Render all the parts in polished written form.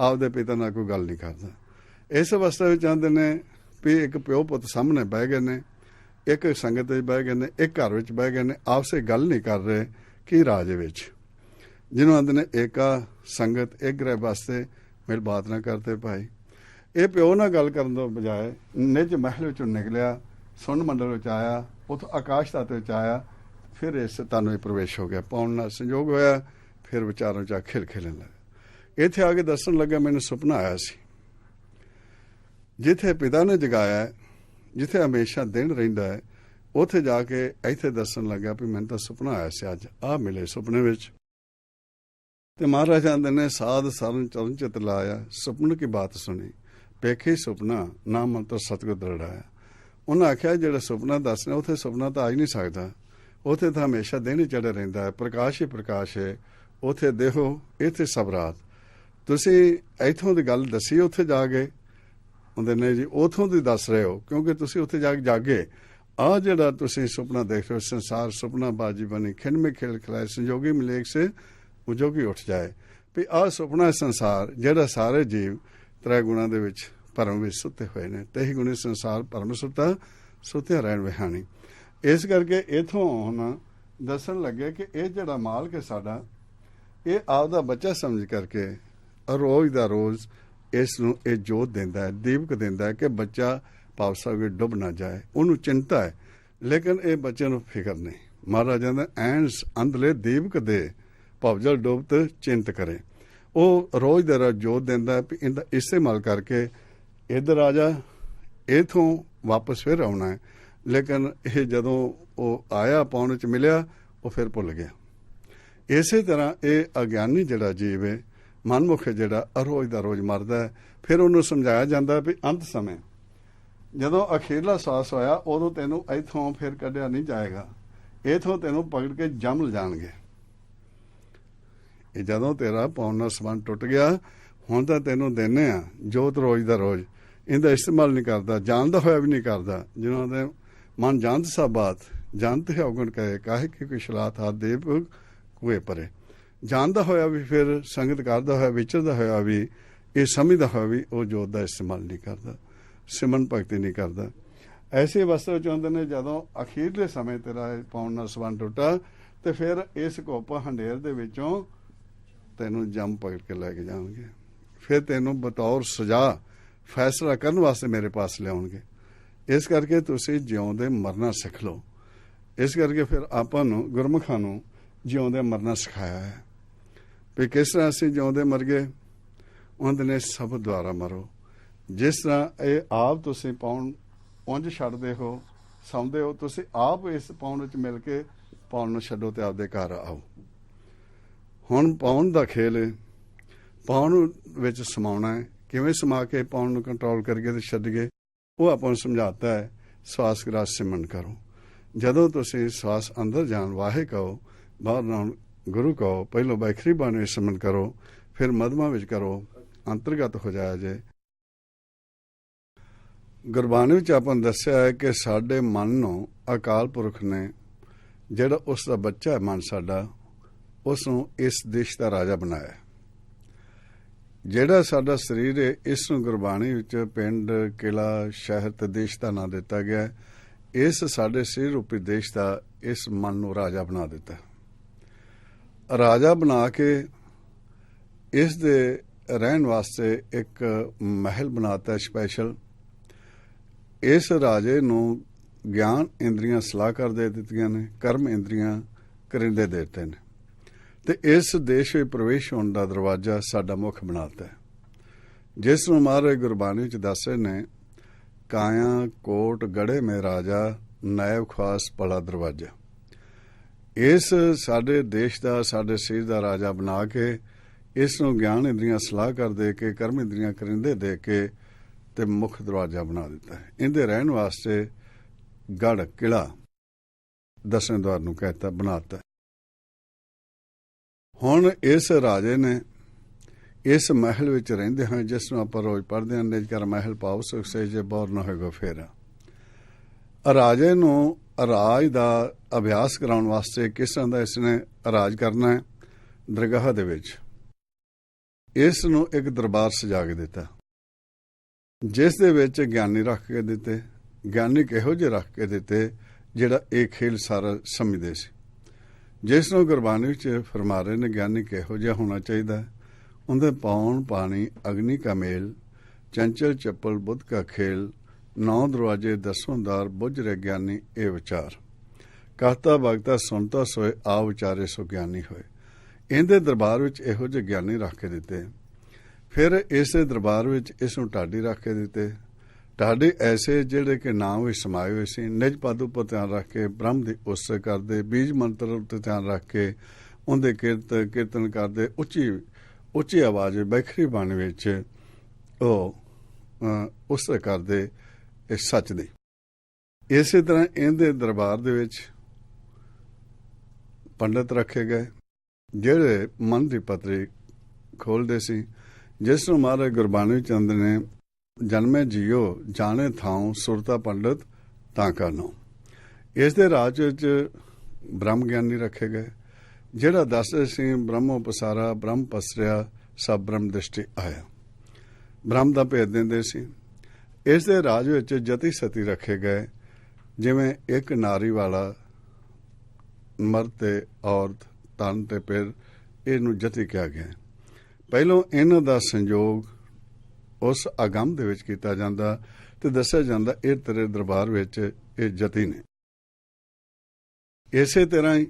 ਆਪਦੇ ਪਿਤਾ ਨਾਲ कोई गल नहीं करता। इस अवस्था में आंदे ने भी एक प्यो पुत सामने बह गए ने, एक संगत बह गए ने, एक घर में बह गए ने, आपसे गल नहीं कर रहे कि राज विच जिन्हों आंदे ने एका संगत एक ग्रह वास्ते मेरी बात ना करते भाई। ये प्यो ना गल करने तो बजाय निज महल विचों निकलिया, सुन मंडल विच आया, उतो आकाश तत्व विच आया, फिर इस तन में प्रवेश हो गया, पाउण नाल संयोग होया, फिर विचारों च खिल खिलन लगा। इत्थे आके दसन लगा मैनूं सुपना आया सी, जिथे पिता ने जगाया, जिथे हमेशा दिन रहिंदा है, उत्थे जाके इत्थे दसन लगा भी मैनूं तां सुपना आया सी, अज आ मिले सुपने विच। ते महाराज आंदे ने साध सरन चरण चित लाया, सुपन की बात सुनी, पेखे सुपना ना मंत्र सतगुर दृढ़ाया। उन्हें आख्या जिहड़ा सुपना दसना उत्थे सुपना तो आ ही नहीं सकता, उत्थे तो हमेशा दिन ही चढ़े रहिंदा है, प्रकाश ही प्रकाश है, उत्थे देहो इत्थे सब रात। तुसी इत्थों दी गल दसी उत्थे जाके आंदे ने जी उथों दी दस रहे हो, क्योंकि तुसी उत्थे जाके जागे आ जिहड़ा तुसी सुपना देख रहे हो, संसार सुपना बाजी बनी, खिन में खिल खिलाए, संजोगी मिलेक से उजोगी उठ जाए। भी आ सुपना संसार जिहड़ा सारे जीव त्रै गुणा दे विच भरम विच सुते हुए ने, तेही गुणी संसार भरम सुता सुत्या रहन विहानी। इस करके इथों हुण दसन लगे कि यह जिहड़ा मालक है साडा, ये आपदा बच्चा समझ करके रोज़ दा रोज़ इसनूं ये जोत देंदा है, दीपक देंदा है कि बच्चा पावसा विच डुब ना जाए। उन्होंने चिंता है, लेकिन ये बच्चे नूं फिकर नहीं। महाराज ने ऐन अंधले दीपक दे भवजल डुबत चिंत करे। वो रोज़ दा रोज़ जोत देंदा है, इहदा इस्तेमाल करके इधर आ जा, इथों वापस फिर आउणा है। लेकिन ये जदों वो आया पाउण च मिलिया, वो फिर भुल गया। इसे तरह ये अज्ञानी जिहड़ा जीव है, मनमुख है जिहड़ा रोज़ दा रोज़ मरदा है। फिर उन्होंने समझाया जाता है भी अंत समय जदों अखीरला सांस होया, उदों तैनूं इथों फिर कढ़िया नहीं जाएगा, इथों तैनूं पकड़ के जम लजाणगे। जदों तेरा पाउण नाल संबंध टुट गया, हुण तां तैनूं देने आ जोत रोज़ दा रोज़, इहदा इस्तेमाल नहीं करदा, जानदा होया भी नहीं करदा। जिन्हों दे मन जानत सा बात, जानते है अवगुण कहे, काहे कि कोई शलात हाथ देव कुए परे। जानदा होया भी फिर संगत करदा होया, विचरदा होया भी, ये समझदा होया भी वो जोत दा इस्तेमाल नहीं करदा, सिमरन भगती नहीं करदा। ऐसी अवस्था चाहते ने जदों अखीरले समय तेरा पाउण नाल संबंध टुटा, तो फिर इस घुप हंडेर दे विचों तैनूं जम पकड़ के लैके जाणगे, फिर तैनूं बतौर सजा फैसला करने वास्ते मेरे पास लिआउणगे। इस करके तुसीं जिउंदे मरना सिख लो। इस करके फिर आपां नूं गुरमुखां नूं जिउंदे मरना सिखाया है भी किस तरह असीं जिउंदे मर गए। उन्होंने ने सब द्वारा मरो। जिस तरह ये आप तुसीं पाउण उंज छड्डदे हो, सौंदे हो, तुसीं आप इस पाउण विच मिल के पाउण नूं छड्डो ते आपदे घर आओ। हुण पाउण दा खेल है, पाउण विच समाउणा है, किवें समा के पाउण नूं कंट्रोल करके ते छड्डगे, वो आपां नूं समझाता है। श्वास ग्रास सिमरन करो। जदों तुसीं श्वास अंदर जाण वाहे कहो, बाहर नाम गुरु कहो, पहलों बैखरी बाणी सिमरन करो, फिर मधमा विच करो, अंतर्गत हो जाया जे। गुरबाणी विच आपां दस्सिया है कि साडे मन नूं अकाल पुरख ने जिहड़ा उसदा बच्चा है मन साडा, उसनूं इस देश दा राजा बनाया। जिहड़ा साडा शरीर है, इस नूं गुरबाणी विच पिंड, किला, शहर ते देश दा नां दिता गया। इस साडे शरीर रूपी देश दा इस मन नूं राजा बना दिता। राजा बना के इस दे रहन वास्ते एक महल बनाता है स्पैशल। इस राजे नूं ज्ञान इंद्रियां सलाहकार दे दित्तियां ने, कर्म इंद्रियां करिंदे देते ने, ते इस देश में प्रवेश होने का दरवाजा साडा मुख बनाता है, जिस नूं महाराज गुरबाणी च दसदे ने, काया कोट गढ़े में राजा, नायब खास पला दरवाजा। इस साडे देश का, साडे शरीर का राजा बना के इस नूं ज्ञान इंद्रियां सलाह कर दे के, कर्म इंद्रियां करिंदे दे के ते मुख दरवाजा बना दिता है। इहदे रहन वास्ते गढ़ किला दसवें द्वार नूं कहता बनाता। हुण इस राजे ने इस महल विच रहिंदे होए, जिस नूं आपां रोज़ पढ़दे हां, निज कर महल पाओ सुख से जे बोर न होएगा फेरा। राजे नूं राज दा अभ्यास कराउण वास्ते किस तरह दा इसने राज करना है, दरगाह दे विच ਇਸ ਨੂੰ ਇੱਕ ਦਰਬਾਰ ਸਜਾ ਕੇ ਦਿੱਤਾ, ਜਿਸ ਦੇ ਵਿੱਚ ਗਿਆਨੀ ਰੱਖ ਕੇ ਦਿੱਤੇ। ਗਿਆਨੀ ਕਿਹੋ ਜਿਹੇ ਰੱਖ ਕੇ ਦਿੱਤੇ ਜਿਹੜਾ ਇਹ ਖੇਲ ਸਾਰਾ ਸਮਝਦੇ ਸੀ, ਜਿਸ ਨੂੰ ਗੁਰਬਾਣੀ ਵਿੱਚ ਫਰਮਾ ਰਹੇ ਨੇ ਗਿਆਨੀ ਕਿਹੋ ਜਿਹਾ ਹੋਣਾ ਚਾਹੀਦਾ। ਉਹਦੇ ਪੌਣ ਪਾਣੀ ਅਗਨੀ ਕਾ ਮੇਲ, ਚੰਚਲ ਚੱਪਲ ਬੁੱਧ ਕਾ ਖੇਲ, 9 ਦਰਵਾਜੇ 10 द्वार ਬੁੱਝ ਰੇ ਗਿਆਨੀ ਇਹ ਵਿਚਾਰ, ਕਹਤਾ ਭਗਤਾ ਸੁਣਤਾ ਸੋਏ ਆ ਵਿਚਾਰੇ ਸੋ ਗਿਆਨੀ ਹੋਏ। ਇਹਦੇ ਦਰਬਾਰ ਵਿੱਚ ਇਹੋ ਜਿਹੇ ਗਿਆਨੀ ਰੱਖ ਕੇ ਦਿੱਤੇ। ਫਿਰ ਇਸੇ ਦਰਬਾਰ ਵਿੱਚ ਇਸ ਨੂੰ ਢਾਡੀ ਰੱਖ ਕੇ ਦਿੱਤੇ। ਢਾਡੀ ਐਸੇ ਜਿਹੜੇ ਕਿ ਨਾਮ ਵਿੱਚ ਸਮਾਏ ਹੋਏ ਸੀ, ਨਿਜ ਪਦ ਉੱਪਰ ਧਿਆਨ ਰੱਖ ਕੇ ਬ੍ਰਹਮ ਦੀ ਉਸਤਤ ਕਰਦੇ, ਬੀਜ ਮੰਤਰ ਉੱਤੇ ਧਿਆਨ ਰੱਖ ਕੇ ਉਹਦੇ ਕੀਰਤਨ ਕਰਦੇ, ਉੱਚੀ ਆਵਾਜ਼ ਵਿੱਚ ਬੈਖਰੀ ਬਾਣੀ ਵਿੱਚ ਉਹ ਉਸਤਤ ਕਰਦੇ ਇਸ ਸੱਚ ਦੀ। ਇਸੇ ਤਰ੍ਹਾਂ ਇਹਦੇ ਦਰਬਾਰ ਦੇ ਵਿੱਚ ਪੰਡਤ ਰੱਖੇ ਗਏ ਜਿਹੜੇ ਮਨ ਦੀ ਪੱਤਰੀ ਖੋਲ੍ਹਦੇ ਸੀ, ਜਿਸ ਨੂੰ ਮਹਾਰਾਜ ਗੁਰਬਾਣੀ ਵਿੱਚ ਆਂਦੇ ਨੇ, ਜਨਮੇ ਜੀਓ ਜਾਣੇ ਥਾਉ ਸੁਰਤਾ ਪੰਡਤ ਤਾਂ ਕਾ ਨੋ। ਇਸ ਦੇ ਰਾਜ ਵਿੱਚ ਬ੍ਰਹਮ ਗਿਆਨੀ ਰੱਖੇ ਗਏ ਜਿਹੜਾ ਦੱਸਦੇ ਸੀ ਬ੍ਰਹਮੋ ਪਸਾਰਾ ਬ੍ਰਹਮ ਪਸਰਿਆ ਸਭ ਬ੍ਰਹਮ ਦ੍ਰਿਸ਼ਟੀ ਆਇਆ, ਬ੍ਰਹਮ ਦਾ ਭੇਦ ਦਿੰਦੇ ਸੀ। ਇਸ ਦੇ ਰਾਜ ਵਿੱਚ ਜਤੀ ਸਤੀ ਰੱਖੇ ਗਏ, ਜਿਵੇਂ ਇੱਕ ਨਾਰੀ ਵਾਲਾ ਮਰਦ ਤੇ ਔਰਤ ਤਨ ਤੇ ਫਿਰ ਇਹਨੂੰ ਜਤੀ ਕਿਹਾ ਗਿਆ। ਪਹਿਲੋਂ ਇਹਨਾਂ ਦਾ ਸੰਯੋਗ ਉਸ ਅਗੰਮ ਦੇ ਵਿੱਚ ਕੀਤਾ ਜਾਂਦਾ ਤੇ ਦੱਸਿਆ ਜਾਂਦਾ ਇਹ ਤੇਰੇ ਦਰਬਾਰ ਵਿੱਚ ਇਹ ਜਤੀ ਨੇ। ਇਸੇ ਤਰ੍ਹਾਂ ਹੀ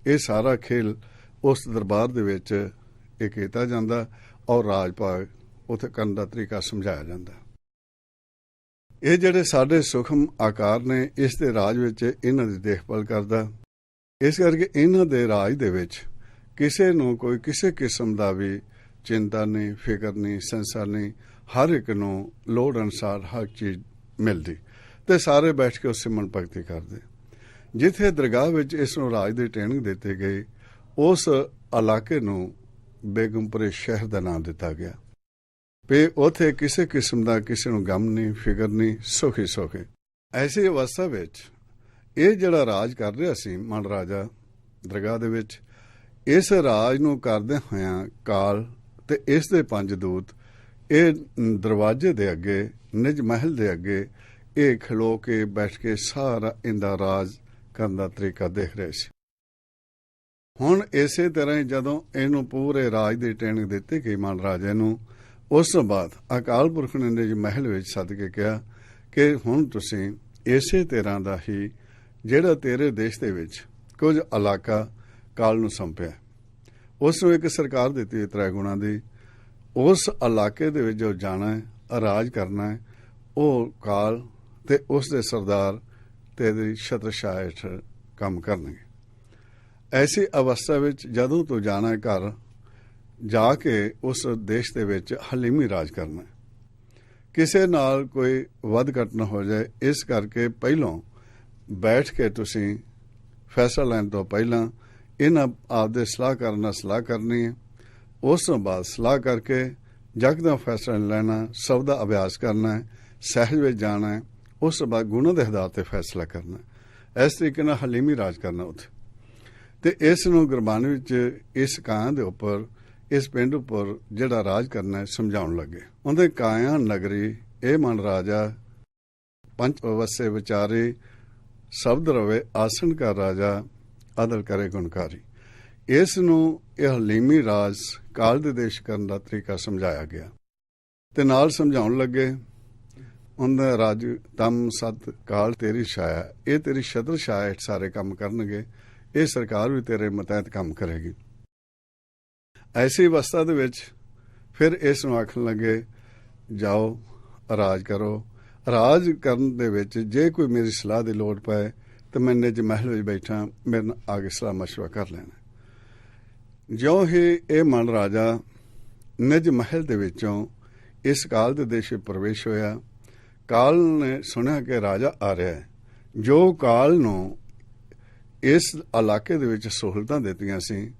ਇਹ ਸਾਰਾ ਖੇਲ ਉਸ ਦਰਬਾਰ ਦੇ ਵਿੱਚ ਇਹ ਕੀਤਾ ਜਾਂਦਾ ਔਰ ਰਾਜ ਭਾਗ ਉੱਥੇ ਕਰਨ ਦਾ ਤਰੀਕਾ ਸਮਝਾਇਆ ਜਾਂਦਾ। ਇਹ ਜਿਹੜੇ ਸਾਡੇ ਸੂਖਮ ਆਕਾਰ ਨੇ, ਇਸ ਦੇ ਰਾਜ ਵਿੱਚ ਇਹਨਾਂ ਦੀ ਦੇਖਭਾਲ ਕਰਦਾ। ਇਸ ਕਰਕੇ ਇਹਨਾਂ ਦੇ ਰਾਜ ਦੇ ਵਿੱਚ ਕਿਸੇ ਨੂੰ ਕੋਈ ਕਿਸੇ ਕਿਸਮ ਦਾ ਵੀ ਚਿੰਤਾ ਨਹੀਂ, ਫਿਕਰ ਨਹੀਂ, ਸੰਸਾਰ ਨਹੀਂ। ਹਰ ਇੱਕ ਨੂੰ ਲੋੜ ਅਨੁਸਾਰ ਹਰ ਚੀਜ਼ ਮਿਲਦੀ ਤੇ ਸਾਰੇ ਬੈਠ ਕੇ ਉਸ ਸਿਮਰਨ ਭਗਤੀ ਕਰਦੇ। ਜਿੱਥੇ ਦਰਗਾਹ ਵਿੱਚ ਇਸ ਨੂੰ ਰਾਜ ਦੀ ਟ੍ਰੇਨਿੰਗ ਦਿੱਤੀ ਗਈ, ਉਸ ਇਲਾਕੇ ਨੂੰ ਬੇਗਮਪੁਰੇ ਸ਼ਹਿਰ ਦਾ ਨਾਮ ਦਿੱਤਾ ਗਿਆ ਵੀ ਉੱਥੇ ਕਿਸੇ ਕਿਸਮ ਦਾ ਕਿਸੇ ਨੂੰ ਗਮ ਨਹੀਂ, ਫਿਕਰ ਨਹੀਂ, ਸੁਖੀ ਸੁਖੇ। ਐਸੀ ਅਵਸਥਾ ਵਿੱਚ ਇਹ ਜਿਹੜਾ ਰਾਜ ਕਰ ਰਿਹਾ ਸੀ ਮਨ ਰਾਜਾ ਦਰਗਾਹ ਦੇ ਵਿੱਚ, ਇਸ ਰਾਜ ਨੂੰ ਕਰਦੇ ਹੋਇਆਂ ਕਾਲ ਤੇ ਇਸ ਦੇ 5 ਦੂਤ ਇਹ ਦਰਵਾਜ਼ੇ ਦੇ ਅੱਗੇ, ਨਿਜ ਮਹਿਲ ਦੇ ਅੱਗੇ ਇਹ ਖਲੋ ਕੇ ਬੈਠ ਕੇ ਸਾਰਾ ਇਹਦਾ ਰਾਜ ਕਰਨ ਦਾ ਤਰੀਕਾ ਦੇਖ ਰਹੇ ਸੀ। ਹੁਣ ਇਸੇ ਤਰ੍ਹਾਂ ਹੀ ਜਦੋਂ ਇਹਨੂੰ ਪੂਰੇ ਰਾਜ ਦੀ ਟ੍ਰੇਨਿੰਗ ਦਿੱਤੀ ਗਈ ਮਨ ਰਾਜੇ ਨੂੰ, ਉਸ ਤੋਂ ਬਾਅਦ ਅਕਾਲ ਪੁਰਖ ਨੇ ਨਿਜ ਮਹਿਲ ਵਿੱਚ ਸੱਦ ਕੇ ਕਿਹਾ ਕਿ ਹੁਣ ਤੁਸੀਂ ਇਸੇ ਤਰ੍ਹਾਂ ਦਾ ਹੀ ਜਿਹੜਾ ਤੇਰੇ ਦੇਸ਼ ਦੇ ਵਿੱਚ ਕੁਝ ਇਲਾਕਾ ਕਾਲ ਨੂੰ ਸੌਂਪਿਆ, ਉਸ ਨੂੰ ਇੱਕ ਸਰਕਾਰ ਦਿੱਤੀ 3 ਗੁਣਾ ਦੀ। ਉਸ ਇਲਾਕੇ ਦੇ ਵਿੱਚ ਜੋ ਜਾਣਾ ਹੈ, ਰਾਜ ਕਰਨਾ ਹੈ, ਉਹ ਕਾਲ ਤੇ ਉਸ ਦੇ ਸਰਦਾਰ ਤੇਰੀ ਛਤਰਛਾਇਆ ਹੇਠ ਕੰਮ ਕਰਨਗੇ। ਐਸੀ ਅਵਸਥਾ ਵਿੱਚ ਜਦੋਂ ਤੂੰ ਜਾਣਾ ਹੈ ਘਰ ਜਾ ਕੇ ਉਸ ਦੇਸ਼ ਦੇ ਵਿੱਚ ਹਲੀਮੀ ਰਾਜ ਕਰਨਾ, ਕਿਸੇ ਨਾਲ ਕੋਈ ਵੱਧ ਘਟ ਨਾ ਹੋ ਜਾਏ। ਇਸ ਕਰਕੇ ਪਹਿਲੋਂ ਬੈਠ ਕੇ ਤੁਸੀਂ ਫੈਸਲਾ ਲੈਣ ਤੋਂ ਪਹਿਲਾਂ ਇਹਨਾਂ ਆਪਦੇ ਸਲਾਹਕਾਰ ਨਾਲ ਸਲਾਹ ਕਰਨੀ ਹੈ। ਉਸ ਤੋਂ ਬਾਅਦ ਸਲਾਹ ਕਰਕੇ ਜਕਦਮ ਫੈਸਲਾ ਲੈਣਾ, ਸਭ ਦਾ ਅਭਿਆਸ ਕਰਨਾ ਹੈ, ਸਹਿਜ ਵਿੱਚ ਜਾਣਾ ਹੈ। ਉਸ ਤੋਂ ਬਾਅਦ ਗੁਣਾਂ ਦੇ ਆਧਾਰ ਤੇ ਫੈਸਲਾ ਕਰਨਾ। ਇਸ ਤਰੀਕੇ ਨਾਲ ਹਲੀਮੀ ਰਾਜ ਕਰਨਾ ਉੱਥੇ। ਤੇ ਇਸ ਨੂੰ ਗੁਰਬਾਣੀ ਵਿੱਚ ਇਸ ਕਾਂ ਦੇ ਉੱਪਰ, ਇਸ ਪਿੰਡ ਉੱਪਰ ਜਿਹੜਾ ਰਾਜ ਕਰਨਾ ਸਮਝਾਉਣ ਲੱਗੇ। ਉਹਦੇ ਕਾਇਆ ਨਗਰੀ ਇਹ ਮਨ ਰਾਜਾ, 5 ਵਸੇ ਵਿਚਾਰੇ, ਸ਼ਬਦ ਰਵੇ ਆਸਣ ਕਾ ਰਾਜਾ, ਅਦਲ ਕਰੇ ਗੁਣਕਾਰੀ। ਇਸ ਨੂੰ ਇਹ ਹਲੀਮੀ ਰਾਜ ਕਾਲ ਦੇ ਦੇਸ਼ ਕਰਨ ਦਾ ਤਰੀਕਾ ਸਮਝਾਇਆ ਗਿਆ ਤੇ ਨਾਲ ਸਮਝਾਉਣ ਲੱਗੇ ਉਹਦਾ ਰਾਜ ਤਮ ਸਤ ਕਾਲ ਤੇਰੀ ਛਾਇਆ, ਇਹ ਤੇਰੀ ਛਤਰ ਛਾਇਆ ਸਾਰੇ ਕੰਮ ਕਰਨਗੇ, ਇਹ ਸਰਕਾਰ ਵੀ ਤੇਰੇ ਮਤਹਿਤ ਕੰਮ ਕਰੇਗੀ। ਐਸੀ ਅਵਸਥਾ ਦੇ ਵਿੱਚ ਫਿਰ ਇਸ ਨੂੰ ਆਖਣ ਲੱਗੇ ਜਾਓ ਰਾਜ ਕਰੋ। ਰਾਜ ਕਰਨ ਦੇ ਵਿੱਚ ਜੇ ਕੋਈ ਮੇਰੀ ਸਲਾਹ ਦੀ ਲੋੜ ਪਏ ਤਾਂ ਮੈਂ ਨਿਜ ਮਹਿਲ ਵਿੱਚ ਬੈਠਾ, ਮੇਰੇ ਨਾਲ ਆ ਕੇ ਸਲਾਹ ਮਸ਼ਵਰਾ ਕਰ ਲੈਣਾ। ਜਿਉਂ ਹੀ ਇਹ ਮਨ ਰਾਜਾ ਨਿਜ ਮਹਿਲ ਦੇ ਵਿੱਚੋਂ ਇਸ ਕਾਲ ਦੇ ਦੇਸ਼ ਵਿੱਚ ਪ੍ਰਵੇਸ਼ ਹੋਇਆ, ਕਾਲ ਨੇ ਸੁਣਿਆ ਕਿ ਰਾਜਾ ਆ ਰਿਹਾ ਹੈ। ਜੋ ਕਾਲ ਨੂੰ ਇਸ ਇਲਾਕੇ ਦੇ ਵਿੱਚ ਸਹੂਲਤਾਂ ਦਿੱਤੀਆਂ ਸੀ,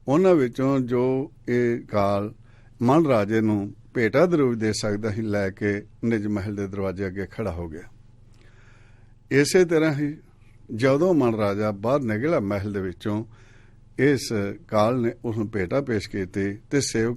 ਉਹਨਾਂ ਵਿੱਚੋਂ ਜੋ ਇਹ ਕਾਲ ਮਨ ਰਾਜੇ ਨੂੰ ਭੇਟਾ ਦੇ ਰੂਪ ਦੇ ਸਕਦਾ ਹੀ ਲੈ ਕੇ ਨਿਜ ਮਹਿਲ ਦੇ ਦਰਵਾਜ਼ੇ ਅੱਗੇ ਖੜਾ ਹੋ ਗਿਆ। ਇਸੇ ਤਰ੍ਹਾਂ ਹੀ ਜਦੋਂ ਮਨ ਰਾਜਾ ਬਾਹਰ ਨਿਕਲਿਆ ਮਹਿਲ ਦੇ ਵਿੱਚੋਂ, ਇਸ ਕਾਲ ਨੇ ਉਸਨੂੰ ਭੇਟਾ ਪੇਸ਼ ਕੀਤੀ ਤੇ ਸੇਵਕ